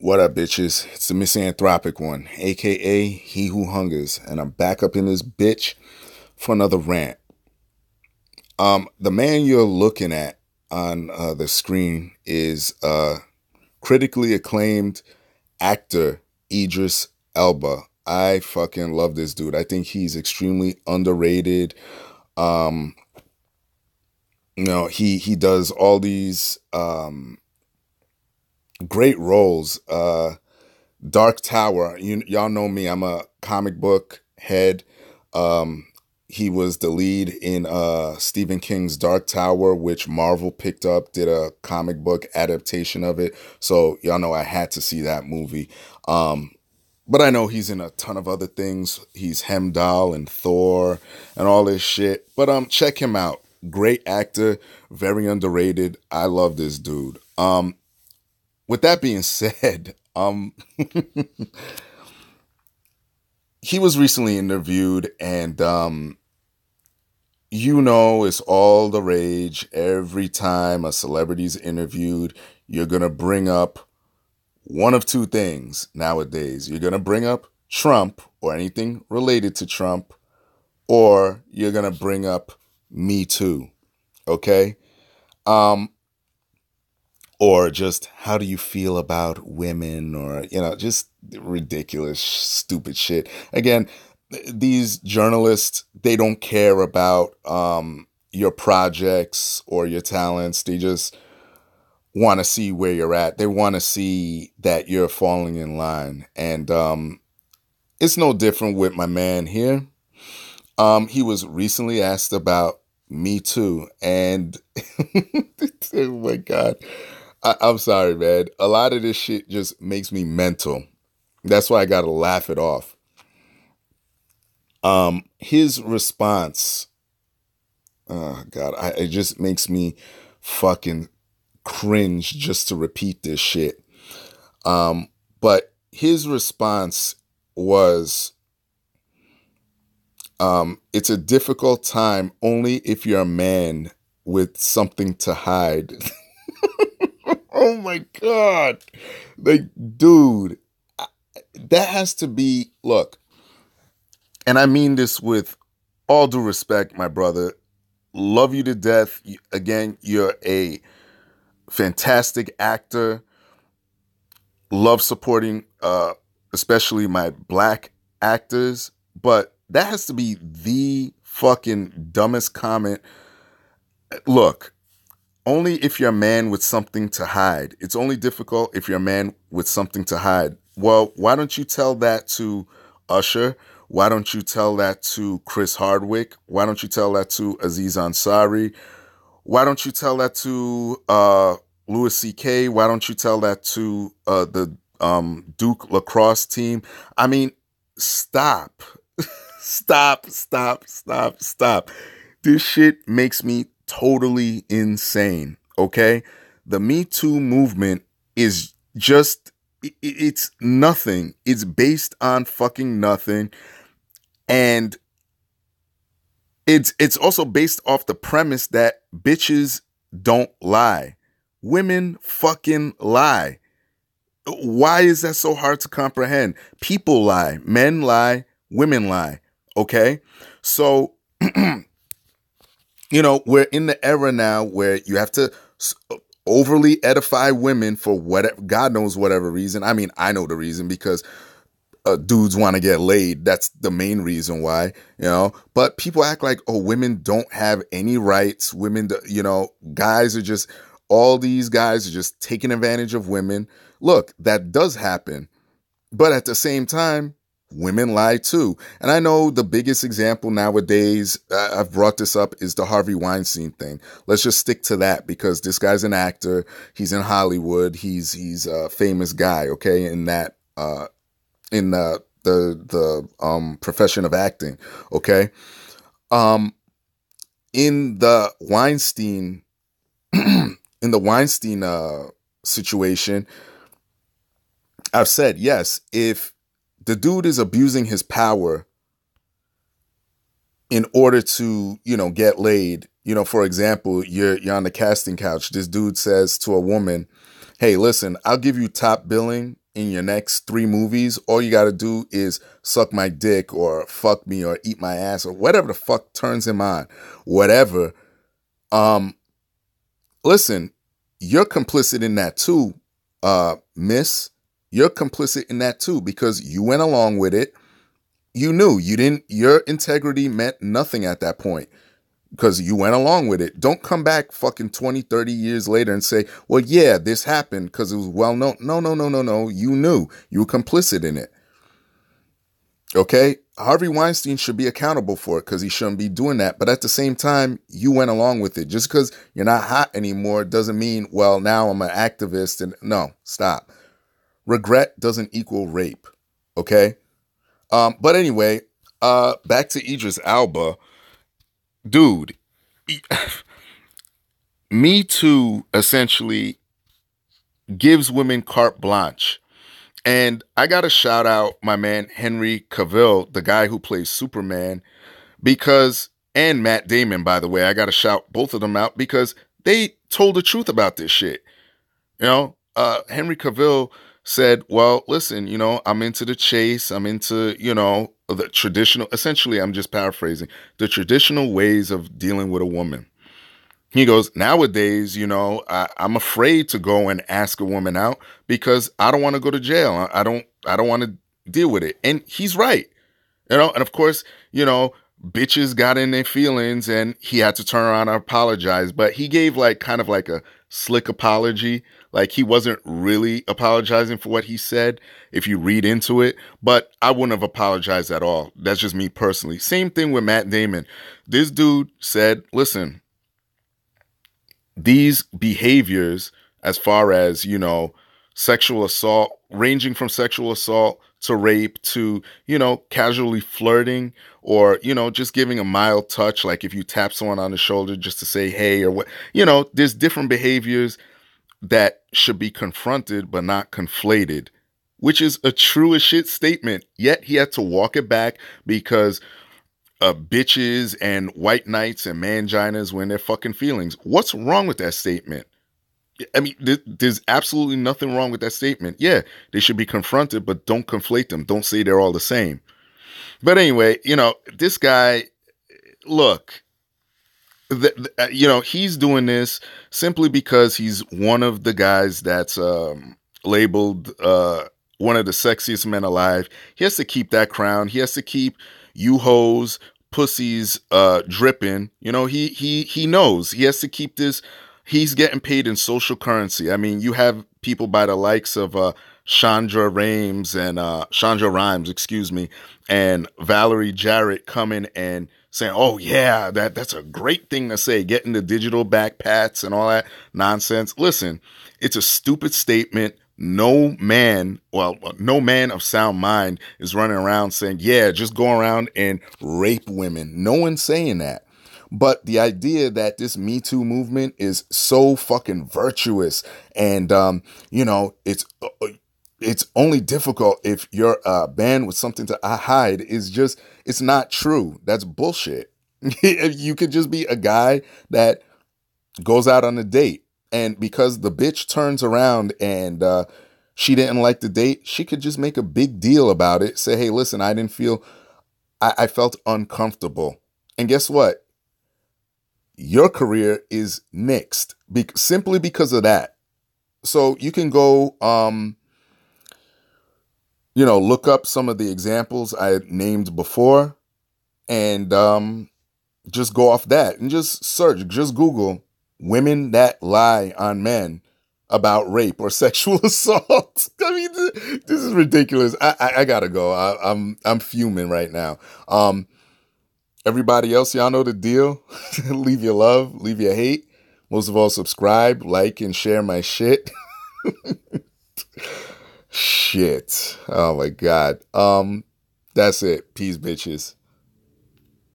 What up, bitches? It's the misanthropic one, aka He Who Hungers, and I'm back up in this bitch for another rant. The man you're looking at on the screen is critically acclaimed actor Idris Elba. I fucking love this dude. I think he's extremely underrated. Um, he does all these great roles. Dark Tower, y'all know me. I'm a comic book head. He was the lead in Stephen King's Dark Tower, which Marvel picked up, did a comic book adaptation of it. So y'all know I had to see that movie. But I know he's in a ton of other things. He's Hemdall and Thor and all this shit. But check him out. Great actor, very underrated. I love this dude. With that being said, he was recently interviewed, and it's all the rage. Every time a celebrity's interviewed, you're gonna bring up one of two things nowadays. You're gonna bring up Trump or anything related to Trump, or you're gonna bring up Me Too. Okay? Or just how do you feel about women, or, just ridiculous, stupid shit. Again, these journalists, they don't care about your projects or your talents. They just want to see where you're at. They want to see that you're falling in line. And it's no different with my man here. He was recently asked about Me Too, and oh my God. I'm sorry, man. A lot of this shit just makes me mental. That's why I gotta laugh it off. His response, oh God, it just makes me fucking cringe just to repeat this shit. But his response was, it's a difficult time only if you're a man with something to hide. Oh my God. Like, dude, that has to be, look, and I mean this with all due respect, my brother. Love you to death. Again, you're a fantastic actor. Love supporting, especially my black actors. But that has to be the fucking dumbest comment. Look, only if you're a man with something to hide. It's only difficult if you're a man with something to hide. Well, why don't you tell that to Usher? Why don't you tell that to Chris Hardwick? Why don't you tell that to Aziz Ansari? Why don't you tell that to Louis C.K.? Why don't you tell that to the Duke lacrosse team? I mean, stop. Stop. This shit makes me totally insane, okay? The Me Too movement is just, it's nothing. It's based on fucking nothing. And it's also based off the premise that bitches don't lie. Women fucking lie. Why is that so hard to comprehend? People lie. Men lie. Women lie. Okay? So, we're in the era now where you have to overly edify women for whatever, God knows whatever reason. I mean, I know the reason, because dudes want to get laid. That's the main reason why, but people act like, oh, women don't have any rights. Women, guys are just, all these guys are just taking advantage of women. Look, that does happen. But at the same time, women lie too. And I know the biggest example nowadays, I've brought this up, is the Harvey Weinstein thing. Let's just stick to that, because this guy's an actor. He's in Hollywood. He's a famous guy, okay, in that, in the profession of acting, okay? In the Weinstein, situation, I've said, yes, if the dude is abusing his power in order to, get laid, for example, you're on the casting couch. This dude says to a woman, hey, listen, I'll give you top billing in your next 3 movies, all you got to do is suck my dick or fuck me or eat my ass or whatever the fuck turns him on, whatever. Um, Listen, you're complicit in that too, miss. You're complicit in that too because you went along with it. You knew you didn't, your integrity meant nothing at that point because you went along with it. Don't come back fucking 20, 30 years later and say, well, yeah, this happened because it was well known. No, no, no, no, no. You knew. You were complicit in it. Okay? Harvey Weinstein should be accountable for it because he shouldn't be doing that. But at the same time, you went along with it. Just because you're not hot anymore doesn't mean, well, now I'm an activist. And no, stop. Regret doesn't equal rape. Okay? But anyway, back to Idris Elba. Dude, Me Too essentially gives women carte blanche. And I got to shout out my man Henry Cavill, the guy who plays Superman, because, and Matt Damon, by the way, I got to shout both of them out because they told the truth about this shit. You know, Henry Cavill said, well, listen, you know, I'm into the chase. I'm into, you know, the traditional, essentially, I'm just paraphrasing, the traditional ways of dealing with a woman. He goes, nowadays, you know, I'm afraid to go and ask a woman out because I don't want to go to jail. I don't want to deal with it. And he's right. You know, and of course, you know, bitches got in their feelings and he had to turn around and apologize. But he gave like kind of like a slick apology. Like he wasn't really apologizing for what he said if you read into it. But I wouldn't have apologized at all. That's just me personally. Same thing with Matt Damon. This dude said, listen, these behaviors, as far as, you know, sexual assault, ranging from sexual assault to rape to, you know, casually flirting or, you know, just giving a mild touch, like if you tap someone on the shoulder just to say, hey, or what, you know, there's different behaviors that should be confronted but not conflated, which is a true as shit statement. Yet he had to walk it back because bitches and white knights and manginas were in their fucking feelings. What's wrong with that statement? I mean, there's absolutely nothing wrong with that statement. Yeah, they should be confronted, but don't conflate them. Don't say they're all the same. But anyway, you know, this guy, look, you know, he's doing this simply because he's one of the guys that's labeled one of the sexiest men alive. He has to keep that crown. He has to keep you hoes, pussies dripping. You know, he knows he has to keep this. He's getting paid in social currency. I mean, you have people by the likes of Chandra Rhimes, excuse me, and Valerie Jarrett coming and saying, "Oh yeah, that's a great thing to say," getting the digital back pats and all that nonsense. Listen, it's a stupid statement. No man of sound mind is running around saying, "Yeah, just go around and rape women." No one's saying that. But the idea that this Me Too movement is so fucking virtuous and, you know, it's only difficult if you're a man with something to hide is just, it's not true. That's bullshit. You could just be a guy that goes out on a date. And because the bitch turns around and she didn't like the date, she could just make a big deal about it. Say, hey, listen, I felt uncomfortable. And guess what? Your career is nixed simply because of that. So you can go, you know, look up some of the examples I had named before and just go off that and just search, just Google women that lie on men about rape or sexual assault. I mean, this is ridiculous. I gotta go. I'm fuming right now. Everybody else, y'all know the deal. Leave your love, leave your hate. Most of all, subscribe, like, and share my shit. Shit. Oh my God. That's it. Peace, bitches.